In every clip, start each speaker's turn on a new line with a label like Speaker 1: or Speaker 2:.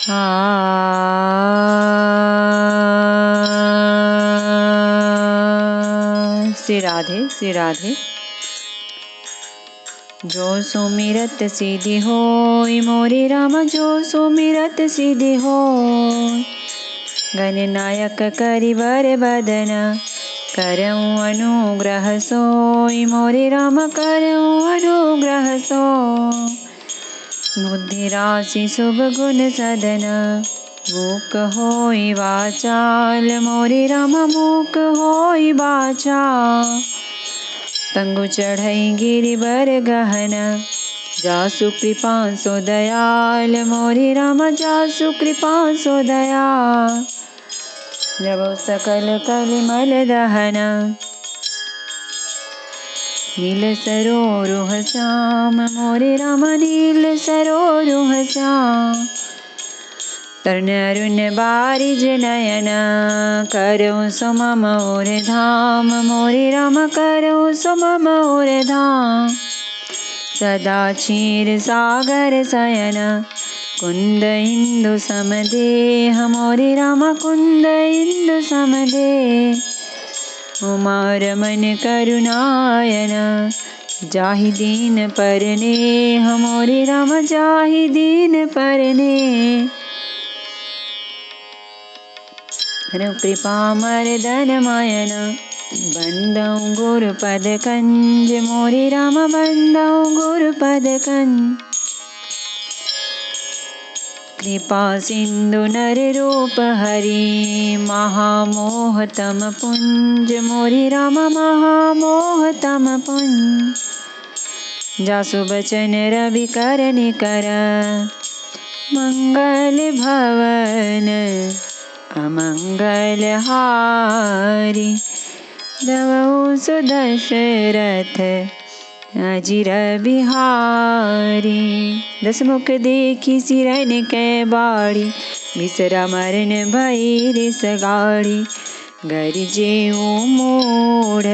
Speaker 1: श्री राधे श्री राधे। जो सुमिरत सिद्धि होय मोरे राम, जो सुमिरत सिद्धि होय। गणनायक करिवर बदन, करऊँ अनुग्रह सोय मोरे राम, करऊँ अनुग्रह सोय। बुद्धि राशि शुभ गुण सदन, मूक होय वाचाल मोरे राम, मूक होय वाचाल। तंगु चढ़ई गिरिवर गहन, जासु कृपा सो दयाल मोरे राम, जासु कृपा सो दयाल। जबो सकल कलिमल दहन, नील सरोरुह श्याम मोरे राम, नील सरोरुह श्याम। तरण अरुण बारिज नयन, करऊँ सो मम और धाम मोरे राम, करऊँ सो मम और धाम। सदा क्षीर सागर शयन, कुंद इंदु समदेह मोरे राम, कुंद इंदु समदेह। उमा रमन करुणायन, जाहि दीन परनेह मोरे राम, जाहि दीन परनेह। कृपा मर्दन मयन, बंदऊँ गुरुपद कंज मोरे राम, बंदऊँ गुरुपद कंज। कृपा सिंधु नर रूप हरि, महामोह तम पुंज मोरे राम, महामोह तम पुंज। जासु बचन रवि कर निकर, मंगल भवन अमंगल हारी। दवौ सुदशरथ अजिर बिहारी। दसमुख देखी सिरन कै बाड़ी, बिसरा मरन भई रिस गाड़ी। गरजेऊ मूढ़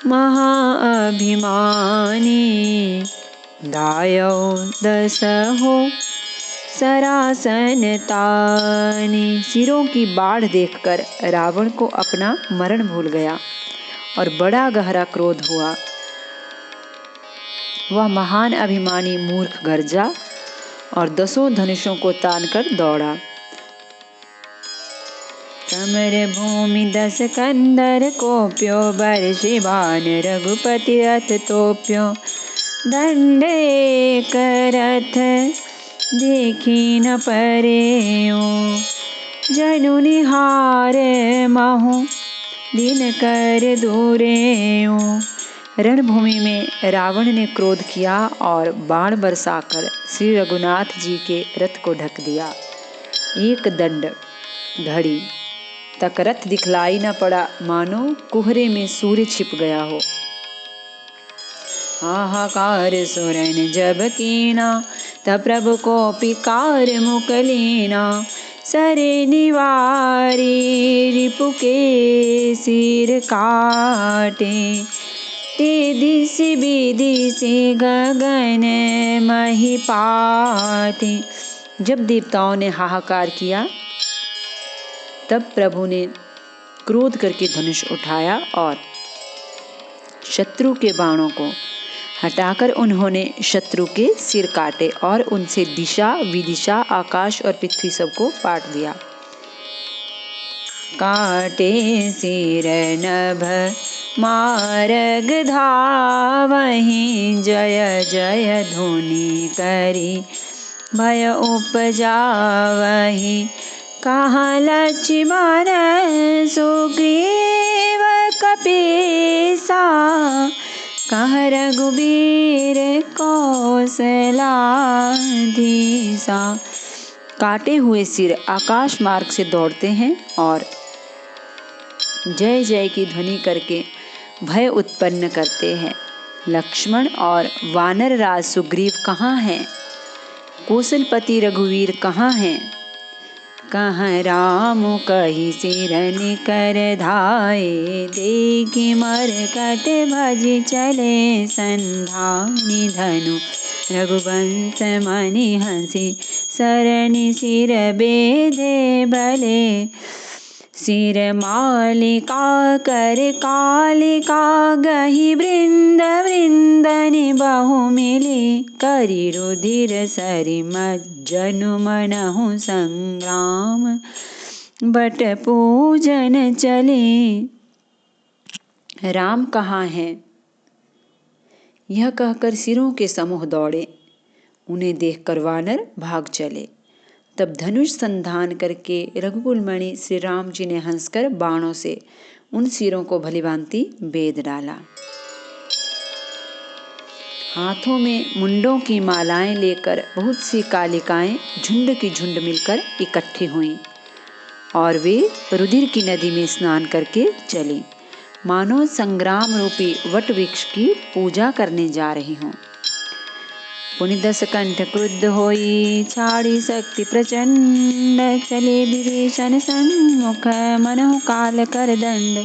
Speaker 1: महा अभिमानी, दायौ दसहो सरासन तानी। सिरों की बाढ़ देखकर रावण को अपना मरण भूल गया और बड़ा गहरा क्रोध हुआ। वह महान अभिमानी मूर्ख गर्जा और 10 धनुषों को तानकर दौड़ा। समर भूमि 10 कंदर कोप्यो, बरषि बाण रघुपति रथ तोप्यो। दंड एक रथ देखी न परेऊ, जनु निहार महु दिन कर दूरेऊ। रणभूमि में रावण ने क्रोध किया और बाण बरसाकर श्री रघुनाथ जी के रथ को ढक दिया। एक दंड घड़ी तक रथ दिखलाई न पड़ा, मानो कुहरे में सूर्य छिप गया हो। हाहाकार सुरन जब कीना, तब प्रभु को पिकार मुकलीना। सरे निवारी रिपु के सिर काटे, ते दिशि विदिशि गगन मही पाटे। जब देवताओं ने हाहाकार किया, तब प्रभु ने क्रोध करके धनुष उठाया और शत्रु के बाणों को हटाकर उन्होंने शत्रु के सिर काटे और उनसे दिशा विदिशा आकाश और पृथ्वी सबको पाट दिया। काटे सिर नभ मारग धावहीं, जय जय ध्वनि करी भय उपजावहीं। कहाँ लक्ष्मण सुग्रीव कपीसा, कहाँ रघुबीर कौशलाधीसा। काटे हुए सिर आकाश मार्ग से दौड़ते हैं और जय जय की ध्वनि करके भय उत्पन्न करते हैं। लक्ष्मण और वानर राज सुग्रीव कहाँ हैं? कौशलपति रघुवीर कहाँ हैं? कहाँ राम कही सिरन कर धाये, देखी मरकट भजी चले संधानी। धनु रघुवंश मनि हंसी, सरनि सिर बेधे भले, सिर मालिका कर कालिका, गही वृंद वृंदनि बहु मिली, करि रुधिर सरि मज्जनु मनहु संग्राम, बट पूजन चले। राम कहाँ हैं? यह कहकर सिरों के समूह दौड़े। उन्हें देखकर वानर भाग चले। तब धनुष संधान करके रघुकुल मणि श्री राम जी ने हंसकर बाणों से उन सिरों को भलीभांति बेध डाला। हाथों में मुंडों की मालाएं लेकर बहुत सी कालिकाएं झुंड की झुंड मिलकर इकट्ठी हुईं और वे रुधिर की नदी में स्नान करके चली, मानो संग्राम रूपी वट वृक्ष की पूजा करने जा रही हों। पुनि दशकंठ क्रुद्ध होई, छाड़ी शक्ति प्रचंड, चले विभीषण सन्मुख, मनहु काल कर दंड।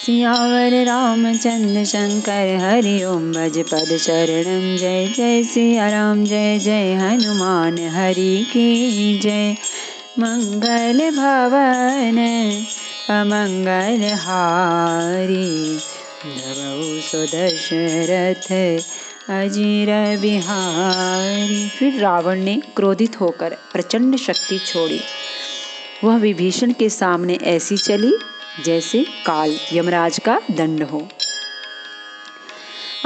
Speaker 1: सियावर रामचंद्र शंकर हरि ओम, भज पद शरणम, जय जय सिया राम, जय जय हनुमान हरि की जय। मंगल भवन अमंगल हारी, धवौ सो दशरथ अजीर बिहारी। फिर रावण ने क्रोधित होकर प्रचंड शक्ति छोड़ी। वह विभीषण के सामने ऐसी चली जैसे काल यमराज का दंड हो।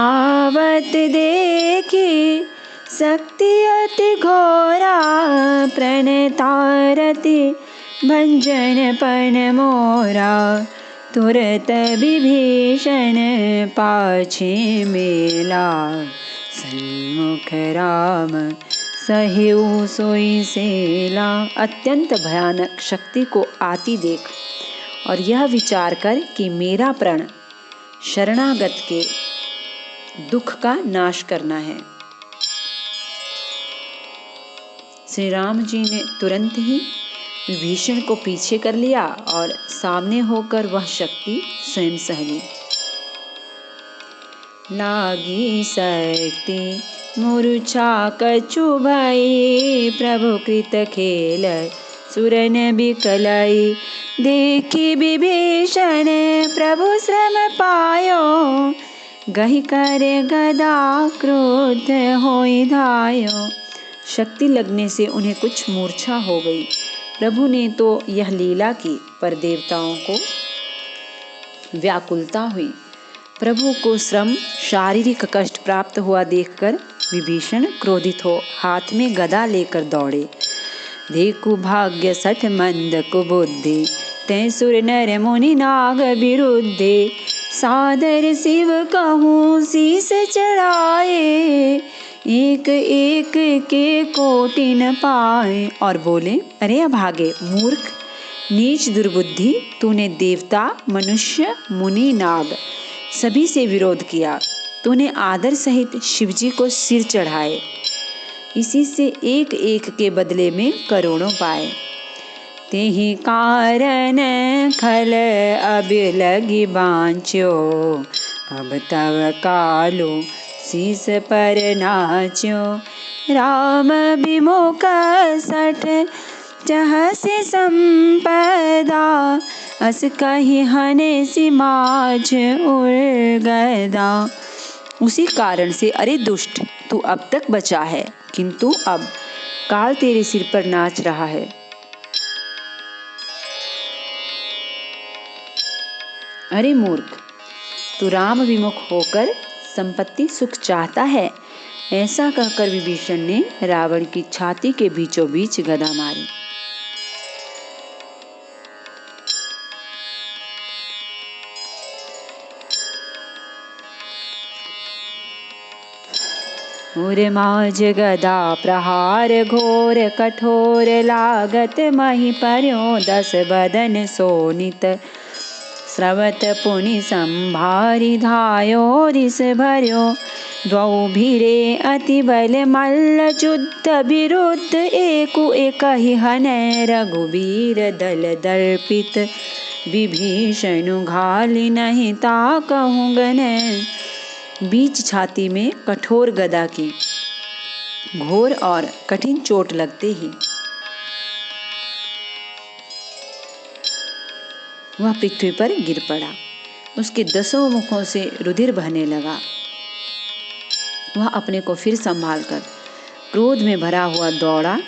Speaker 1: आवत देखी शक्ति अति घोरा, प्रणतारति भंजन पन मोरा, तुरत विभीषण पाछे मेला, सन्मुख राम सहिउ सोई सेला। अत्यंत भयानक शक्ति को आती देख और यह विचार कर कि मेरा प्रण शरणागत के दुख का नाश करना है, श्री राम जी ने तुरंत ही विभीषण को पीछे कर लिया और सामने होकर वह शक्ति स्वयं सह ली। लागी शक्ति मूर्छा कछु भई, प्रभु कृत खेल सुरन बिकलाई, देखी विभीषण प्रभु श्रम पायो, गहि कर गदा क्रोध होई धायो। शक्ति लगने से उन्हें कुछ मूर्छा हो गई। प्रभु ने तो यह लीला की, पर देवताओं को व्याकुलता हुई। प्रभु को श्रम शारीरिक कष्ट प्राप्त हुआ देखकर विभीषण क्रोधित हो हाथ में गदा लेकर दौड़े। देखु भाग्य सठ मंद कुबुद्धि, तै सुर नर मुनि नाग विरुद्धे, सादर शिव कहूँ शीस चढ़ाए, एक एक के कोटि न पाए। और बोले, अरे अभागे मूर्ख नीच दुर्बुद्धि, तूने देवता मनुष्य मुनि नाग सभी से विरोध किया, तूने आदर सहित शिवजी को सिर चढ़ाए, इसी से एक एक के बदले में करोड़ों पाए। तेहि कारण खल अब लगी बाँचो, अब तव कालो शीस पर नाच्यो। राम विमुख सठ चहसि संपदा, अस कहि हने सिमाझ उर्गदा। उसी कारण से अरे दुष्ट, तू अब तक बचा है, किंतु अब काल तेरे सिर पर नाच रहा है। अरे मूर्ख, तू राम विमुख होकर संपत्ति सुख चाहता है। ऐसा कहकर विभीषण ने रावण की छाती के बीचों बीच गदा मारी। उर्माज गदा प्रहार घोर कठोर, लागत मही पर्यो 10 बदन सोनित। स्रवत पुनि संभारी धायो रिस भर्यो, द्वौ भिरे अति बल मल्ल युद्ध विरुद्ध। एकु एकहि हनै रघुवीर दल दर्पित, विभीषण घालि नहीं ताकहु गनै। बीच छाती में कठोर गदा की घोर और कठिन चोट लगते ही वह पृथ्वी पर गिर पड़ा। उसके 10 मुखों से रुधिर बहने लगा। वह अपने को फिर संभालकर क्रोध में भरा हुआ दौड़ा।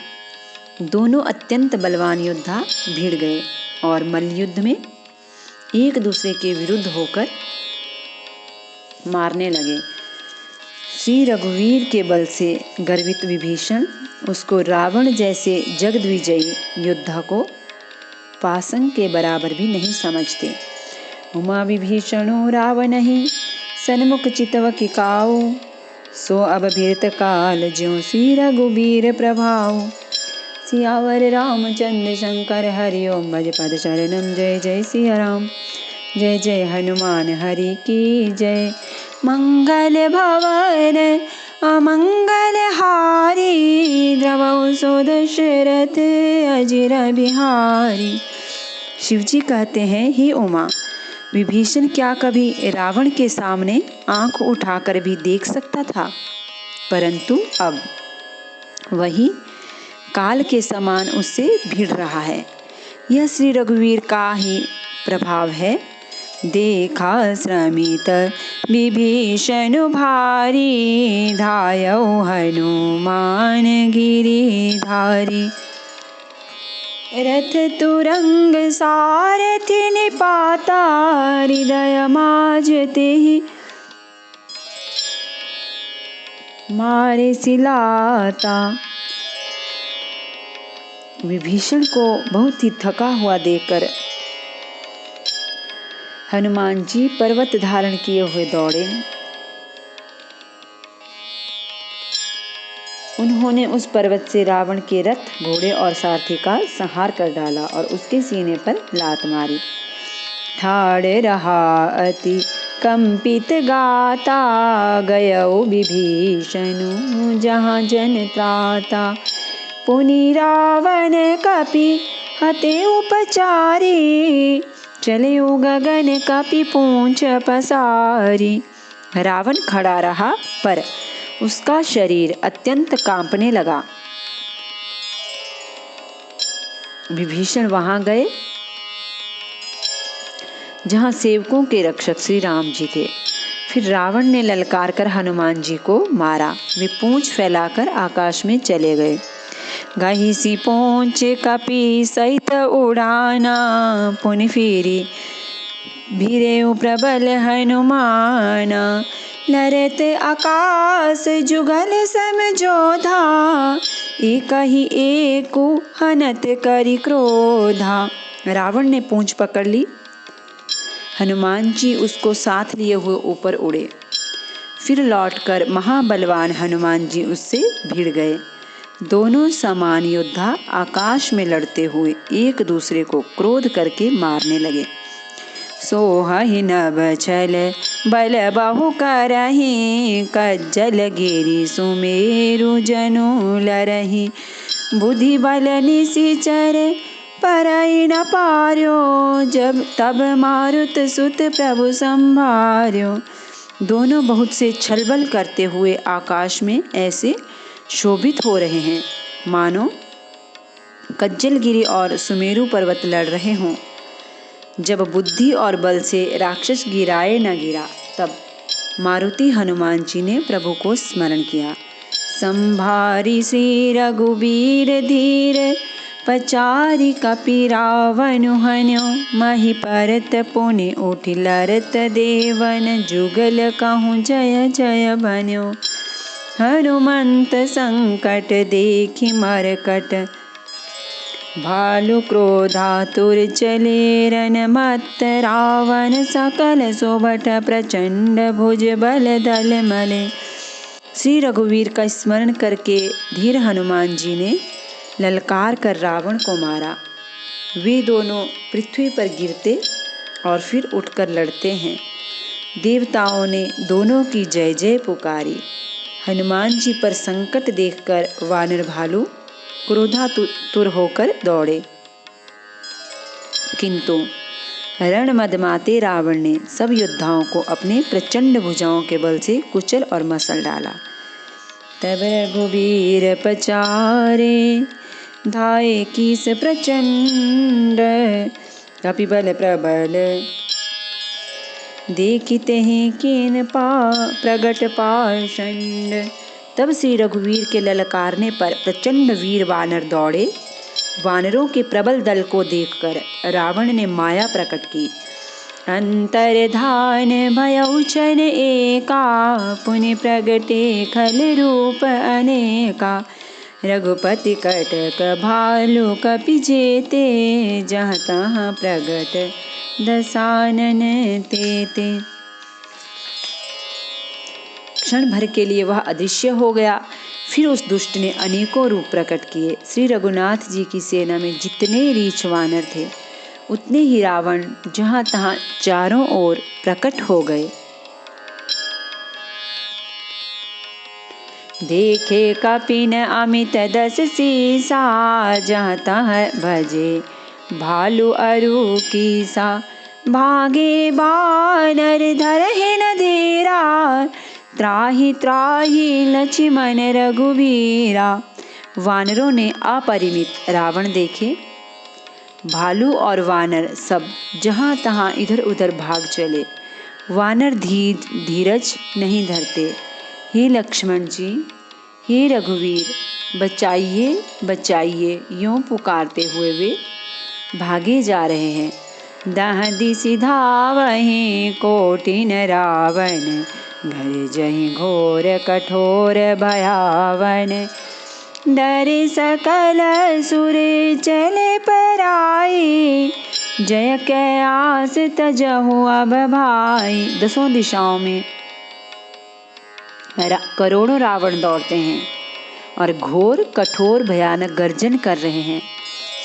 Speaker 1: दोनों अत्यंत बलवान योद्धा भिड़ गए और मल्लयुद्ध में एक दूसरे के विरुद्ध होकर मारने लगे। श्री रघुवीर के बल से गर्वित विभीषण उसको रावण जैसे जगद्विजयी योद्धा को पासंग के बराबर भी नहीं समझते। उमा विभीषणो रावण ही सन्मुख चितव की काऊ, सो अब भीरत काल ज्यों श्री रघुबीर प्रभाव। सियावर रामचंद्र शंकर हरि ओम भज पद शरणम। जय जय सिया राम, जय जय हनुमान हरि की जय। मंगल भवन अमंगल हारी, द्रवौ सो दशरथ अजिर बिहारी। शिवजी कहते हैं, हे उमा, विभीषण क्या कभी रावण के सामने आंख उठाकर भी देख सकता था? परंतु अब वही काल के समान उससे भिड़ रहा है। यह श्री रघुवीर का ही प्रभाव है। देखा श्रमित विभीषण भारी, धायौ हनुमान गिरिधारी। रथ तुरंग सारथि निपाता, हृदय माज तेहि मारे सिलाता। विभीषण को बहुत ही थका हुआ देखकर हनुमान जी पर्वत धारण किए हुए दौड़े। उन्होंने उस पर्वत से रावण के रथ, घोड़े और सारथी का संहार कर डाला और उसके सीने पर लात मारी। ठाड़ रहा अति कंपित गाता, गयो विभीषण जहाँ जन त्राता। पुनि रावण कपि हते उपचारी, चले गगन कपि पूंछ पसारी। रावण खड़ा रहा पर उसका शरीर अत्यंत कांपने लगा। विभीषण वहां गए जहां सेवकों के रक्षक श्री राम जी थे। फिर रावण ने ललकार कर हनुमान जी को मारा। वे पूंछ फैलाकर आकाश में चले गए। गही सी पूंछ कपि सहित उड़ाना, पुनि फिरी भिरेउ प्रबल हनुमाना। लरत आकाश जुगल समझोधा, एक ही एक हनत करि क्रोधा। रावण ने पूंछ पकड़ ली। हनुमान जी उसको साथ लिए हुए ऊपर उड़े। फिर लौटकर महाबलवान हनुमान जी उससे भिड़ गए। दोनों समान योद्धा आकाश में लड़ते हुए एक दूसरे को क्रोध करके मारने लगे। सोहहि नभ छल बल बहु करहि, कज्जल गिरि सुमेरु जनु लरहि। बुद्धि बल निशिचर परई न पार्यो, जब तब मारुत सुत प्रभु संभार्यो। दोनों बहुत से छलबल करते हुए आकाश में ऐसे शोभित हो रहे हैं मानो कज्जलगिरी और सुमेरु पर्वत लड़ रहे हों। जब बुद्धि और बल से राक्षस गिराए न गिरा, तब मारुति हनुमान जी ने प्रभु को स्मरण किया। संभारी श्री रघुवीर धीर, पचारी कपि रावण हन्यो। मही परत पुनि उठि लरत देवन, जुगल कहूँ जय जय भन्यो। हनुमंत संकट देखि मरकट, भालु क्रोधातुर चले रन मत। रावण सकल सोभट प्रचंड, भुज बल दल मले। श्री रघुवीर का स्मरण करके धीर हनुमान जी ने ललकार कर रावण को मारा। वे दोनों पृथ्वी पर गिरते और फिर उठकर लड़ते हैं। देवताओं ने दोनों की जय जय पुकारी। हनुमान जी पर संकट देखकर वानर भालू क्रोधातुर होकर दौड़े, किंतु रण मदमाते रावण ने सब योद्धाओं को अपने प्रचंड भुजाओं के बल से कुचल और मसल डाला। तब रघुवीर पचारे धाये कीस प्रचंड, कपिबल प्रबल देखते हैं कीन प्रगट पाषंड। तब श्री रघुवीर के ललकारने पर प्रचंड वीर वानर दौड़े। वानरों के प्रबल दल को देखकर रावण ने माया प्रकट की। अंतर्धान भयउचन एका, पुनि प्रगटे खल रूप अनेका। रघुपति कटक भालु कपि जेते, जहाँ तहाँ प्रगट दसानन तेते। क्षण भर के लिए वह अदृश्य हो गया। फिर उस दुष्ट ने अनेकों रूप प्रकट किए। श्री रघुनाथ जी की सेना में जितने रीछ वानर थे, उतने ही रावण जहां तहां चारों ओर प्रकट हो गए। देखे कपिन अमित दस सीसा, जहाँ तहाँ भजे भालू अरु कीसा। भागे बानर धरहि न धीरा, त्राहि त्राहि लक्ष्मण रघुवीरा। वानरों ने अपरिमित रावण देखे। भालू और वानर सब जहाँ तहाँ इधर उधर भाग चले। वानर धीरज नहीं धरते। हे लक्ष्मण जी, हे रघुवीर, बचाइए बचाइए, यूं पुकारते हुए वे भागे जा रहे हैं। दह दिसि धावहि कोटिन रावण, घर जहि घोर कठोर भयावन। डरे सकल सुर चले पराई, जय कै आस तजहु अब भाई। दसों दिशाओं में करोड़ों रावण दौड़ते हैं और घोर कठोर भयानक गर्जन कर रहे हैं।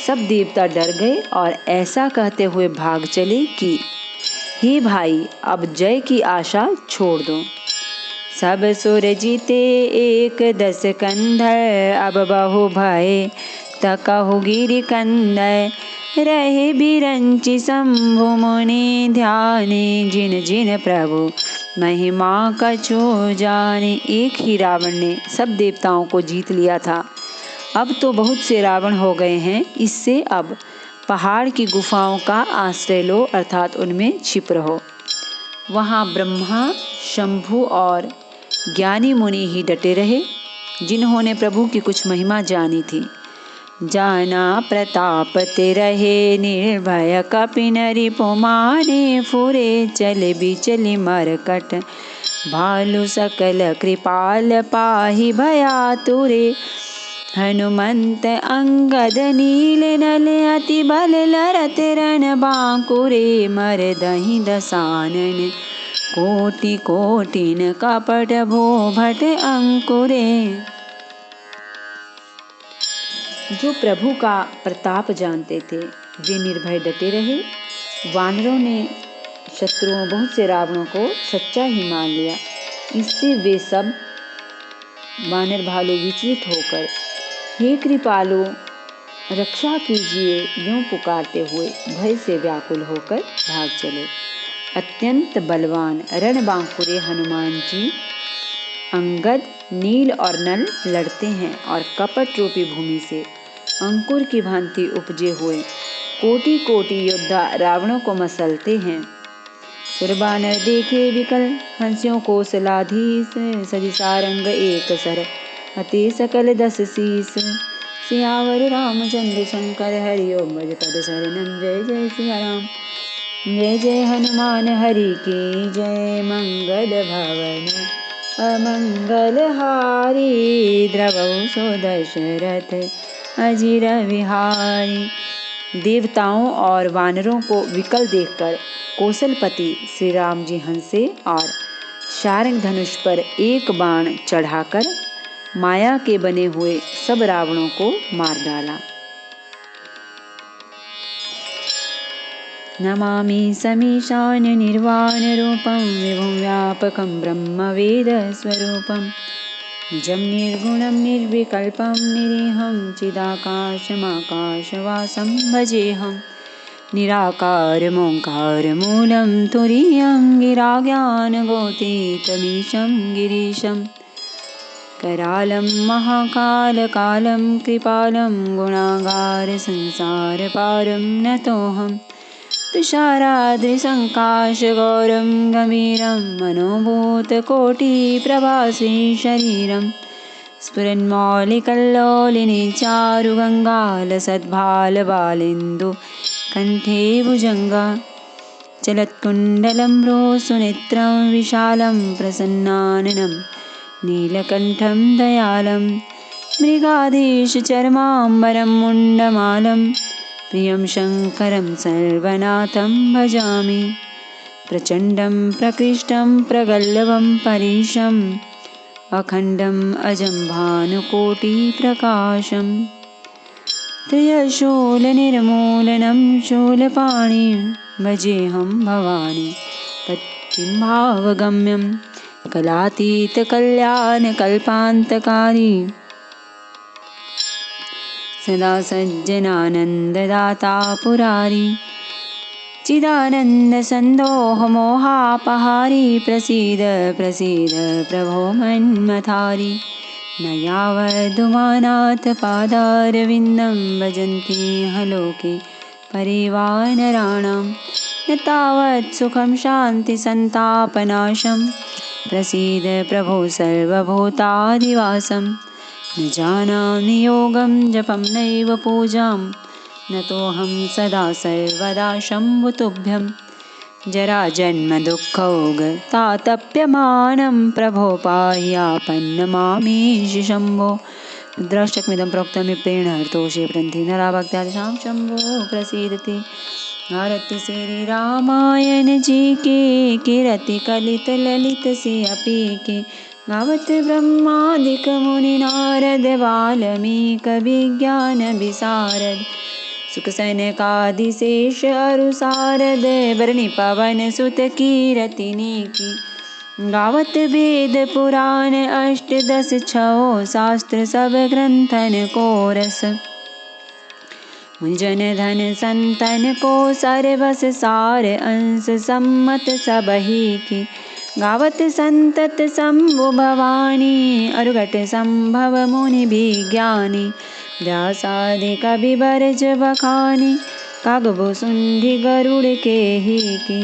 Speaker 1: सब देवता डर गए और ऐसा कहते हुए भाग चले कि हे भाई, अब जय की आशा छोड़ दो। सब सुर जीते एक दस कंधर, अब बहु भय तकहु गिरि कंदर। रहे बिरंचि शंभु मुनि ध्याने, जिन जिन प्रभु महिमा कछु जाने। एक ही रावण ने सब देवताओं को जीत लिया था। अब तो बहुत से रावण हो गए हैं। इससे अब पहाड़ की गुफाओं का आश्रय लो, अर्थात उनमें छिप रहो। वहाँ ब्रह्मा, शंभु और ज्ञानी मुनि ही डटे रहे, जिन्होंने प्रभु की कुछ महिमा जानी थी। जाना प्रताप ते रहे निर्भय, कपिन रिपु मारे फुरे। चले बिचलि मरकट भालु सकल कृपाल, पाहि भयातुरे। हनुमंत अंगद नील नल, अति बल लरत रण बांकुरे। मरदहि दसानन कोटि कोटिन, कपट भो भट अंकुरे। जो प्रभु का प्रताप जानते थे, वे निर्भय डटे रहे। वानरों ने शत्रुओं बहुत से रावणों को सच्चा ही मान लिया। इससे वे सब वानर भालू विचलित होकर हे कृपालु रक्षा कीजिए, यूं पुकारते हुए भय से व्याकुल होकर भाग चले। अत्यंत बलवान रणबांकुरे हनुमान जी अंगद, नील और नल लड़ते हैं और कपट रूपी भूमि से अंकुर की भांति उपजे हुए कोटि कोटि योद्धा रावणों को मसलते हैं। सुरबानर देखे विकल, हंस्यों कौशलाधीश। सजी सारंग एक सर, अति सकल दस शीस। सियावर रामचंद्र शंकर, हरिओम भज पद शरणम। जय जय सिया राम, जय जय हनुमान हरि की जय। मंगल भवन अमंगल हारी, द्रवहु सो दशरथ अजिर विहारी। देवताओं और वानरों को विकल देखकर कौशलपति श्री राम जी हंसे और शारंग धनुष पर एक बाण चढ़ाकर माया के बने हुए सब रावणों को मार डाला। नमामि समीशान निर्वाण रूपम, विभुं व्यापकं ब्रह्म वेद स्वरूपम। जम निर्गुणं निर्विकल्पं निरीहं, चिदाकाशमाकाशवासं भजेऽहम्। निराकारमोङ्कारमूलं तुरीयं गिराज्ञानगोतीतमीशं गिरीशं करालं महाकालकालं कृपालं गुणागारसंसारपारं नतोऽहं तुषाराद्रिसङ्काशगौरं गम्भीरं मनोभूतकोटिप्रभासी शरीरं स्फुरन्मौलिकल्लोलिनी चारुगङ्गालसद्भालबालेन्दु कण्ठे भुजङ्गा चलत्कुण्डलं रोसुनेत्रं विशालं प्रसन्नाननं नीलकण्ठं दयालं मृगाधीशचर्माम्बरं मुण्डमालं प्रियं शङ्करं सर्वनाथं भजामि प्रचण्डं प्रकृष्टं प्रगल्भं परेशम् अखण्डम् अजं भानुकोटिप्रकाशं त्रियशूलनिर्मूलनं शूलपाणिं भजेऽहं भवानी तत्किं भावगम्यं कलातीतकल्याणकल्पान्तकारी सदा सज्जनानन्ददाता पुरारी चिदानन्दसन्दोहमोहापहारी प्रसीद प्रसीद प्रभो मन्मथारी न यावदुमानाथ पादारविन्दं भजन्ति हलोके परिवानराणां न तावत् सुखं शान्तिसन्तापनाशं प्रसीद प्रभो सर्वभूताधिवासं न जानामि योगं जपं नैव पूजां नतोऽहं सदा सर्वदा शम्भुतुभ्यं जराजन्मदुःखौघतातप्यमानं प्रभो पाह्यापन्नमामीश शम्भो रुद्राष्टकमिदं प्रोक्तं विप्रेण हर्तोषे प्रन्थि नरा भक्त्यादिशां शम्भो प्रसीदति आरति श्री रामायण जी के कीरति कलित ललित से अपी के गावत ब्रह्मादिक मुनि नारद वाल्मीक विज्ञान विशारद सुख सनकादिशेष अरु सारद बरनि पवन सुत कीरतिनी की गावत वेद पुराण अष्टदश छो शास्त्र सब ग्रंथन को रस मुंजन धन संतन को सर्वस सार अंश सम्मत सबही की गावत संतत शंभु भवानी अरुघट संभव मुनि विज्ञानी व्यासादि कवि बरज बखानी कागभु सुंधि गरुड़ के ही की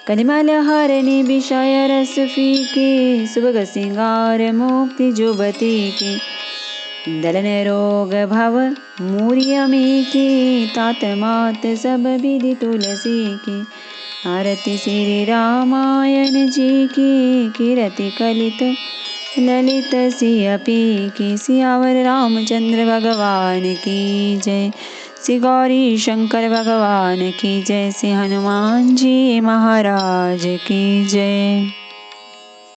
Speaker 1: कलिमल हरनि विषय रस फीके सुभग सिंगार मुक्ति जुबती की दलन रोग भव मूर्यमी की तात मात सब विधि तुलसी की आरती श्री रामायण जी की कीरति कलित ललित सियपी की सियावर रामचंद्र भगवान की जय श्री गौरी शंकर भगवान की जय श्री हनुमान जी महाराज की जय।